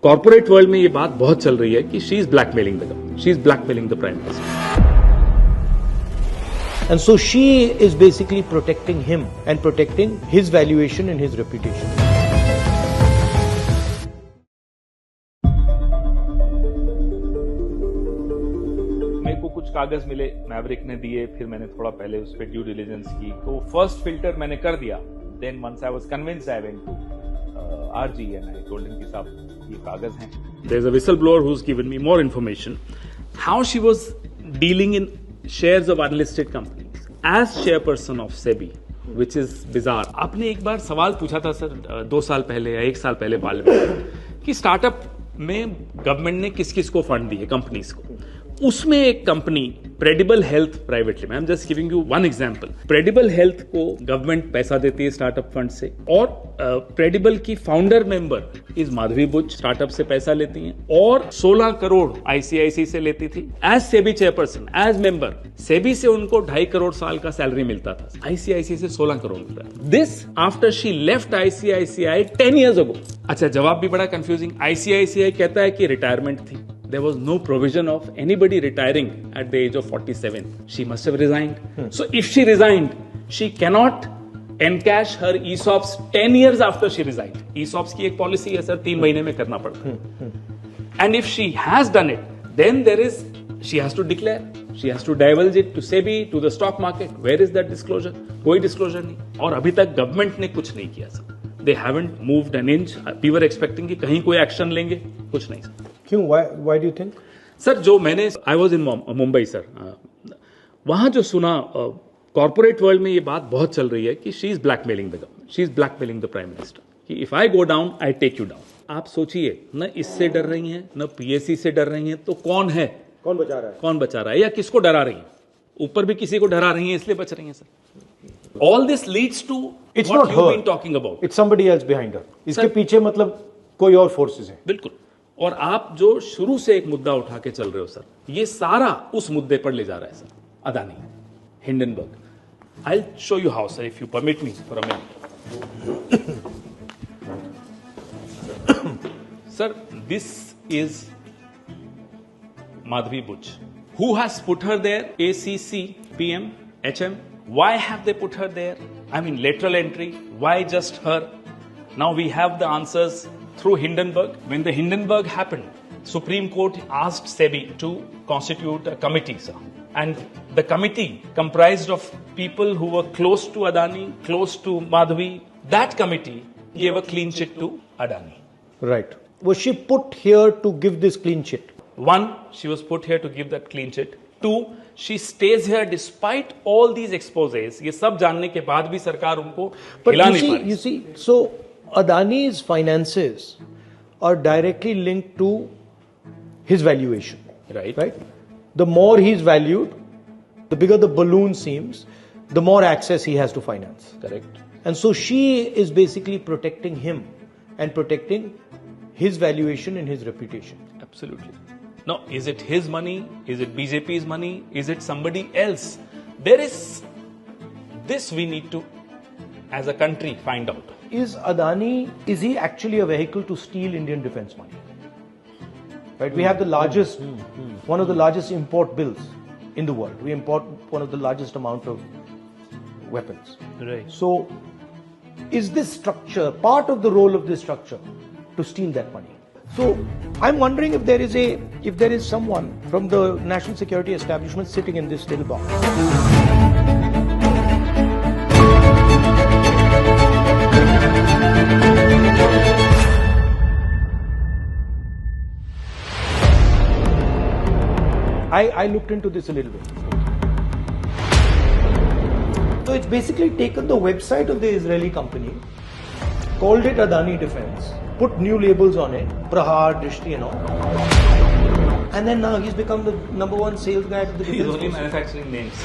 Corporate world में ये बात बहुत चल रही है कि she is blackmailing the government, she is blackmailing the prime minister. And so she is basically protecting him and protecting his valuation and his reputation. मेरे को कुछ कागज मिले, मैवरिक ने दिए, फिर मैंने थोड़ा पहले उस पर ड्यू डिलिजेंस की, तो फर्स्ट फिल्टर मैंने कर दिया. Then once I was convinced I went to RG and I told him कि साहब ये कागज हैं. There's a whistleblower who's given me more information how she was dealing in shares of unlisted companies as chairperson of SEBI, which is bizarre. आपने एक बार सवाल पूछा था सर 2 साल पहले या 1 साल पहले पार्लियामेंट कि स्टार्टअप में गवर्नमेंट ने किस किस को फंड दिए, कंपनीज को. उसमें एक company Predible health private limited, I am just giving you one example. Predible health को गवर्नमेंट पैसा देती है स्टार्टअप फंड से, और प्रेडिबल की founder member is Madhabi Buch, startup से पैसा लेती हैं, और 16 करोड़ आईसीआईसी से लेती थी as SEBI chairperson, as member. SEBI से उनको 2.5 करोड़ साल का सैलरी मिलता था, आईसीआईसी से 16 करोड़ मिल रहा है. This after she left ICICI 10 years ago. अच्छा, जवाब भी बड़ा कंफ्यूजिंग. आईसीआईसीआई कहता है कि रिटायरमेंट थी. There was no provision of anybody retiring at the age of 47. She must have resigned. So if she resigned, she cannot encash her ESOPs 10 years after she resigned. ESOPs की एक policy है sir, 3 महीने में करना पड़ता है. And if she has done it, then she has to declare. She has to divulge it to SEBI, to the stock market. Where is that disclosure? कोई disclosure नहीं. और अभी तक government ने कुछ नहीं किया sir. They haven't moved an inch. We were expecting कि कहीं कोई action लेंगे, कुछ नहीं सर. क्यों? Why do you think? Sir, जो मैंने I was in Mumbai sir, वहां जो सुना, कॉर्पोरेट वर्ल्ड में ये बात बहुत चल रही है कि she is blackmailing the government, she is blackmailing the prime minister, कि if I go down I take you down. आप सोचिए, न इससे डर रही हैं, न पीएससी से डर रही हैं, तो कौन है? कौन बचा रहा है? कौन बचा रहा है, या किसको डरा रही हैं? ऊपर भी किसी को डरा रही हैं, इसलिए बच रही हैं sir. All this leads to what you been talking about. It's somebody else behind her. इसके पीछे मतलब कोई और फोर्सेस हैं. बिल्कुल. और आप जो शुरू से एक मुद्दा उठा के चल रहे हो सर, ये सारा उस मुद्दे पर ले जा रहा है sir. Adani, Hindenburg. I will show you how sir, if you permit me for a minute. Sir, this is Madhavi Buch. Who has put her there? ACC, PM, HM. Why have they put her there? I mean, lateral entry. Why just her? Now we have the answers through Hindenburg. When the Hindenburg happened, Supreme Court asked SEBI to constitute a committee, sir. And the committee comprised of people who were close to Adani, close to Madhavi. That committee gave a clean chit to Adani. Right. Was she put here to give this clean chit? 1, she was put here to give that clean chit. 2, she stays here despite all these exposés. ये सब जानने के बाद भी सरकार उनको हिला नहीं पा रही. You see, so Adani's finances are directly linked to his valuation. Right? The more he's valued, the bigger the balloon seems, the more access he has to finance. Correct. And so she is basically protecting him and protecting his valuation and his reputation. Absolutely. Now, is it his money? Is it BJP's money? Is it somebody else? There is this we need to, as a country, find out. Is Adani, is he actually a vehicle to steal Indian defense money? Right? We have the largest, one of the largest import bills in the world. We import one of the largest amount of weapons. Right. So, is this structure, part of the role of this structure, to steal that money? So, I'm wondering if there is someone from the national security establishment sitting in this little box. I looked into this a little bit. So it's basically taken the website of the Israeli company, called it Adani Defense, put new labels on it, Prahar, Drishti and all. And then now he's become the #1 sales guy to the defense. He's only manufacturing names.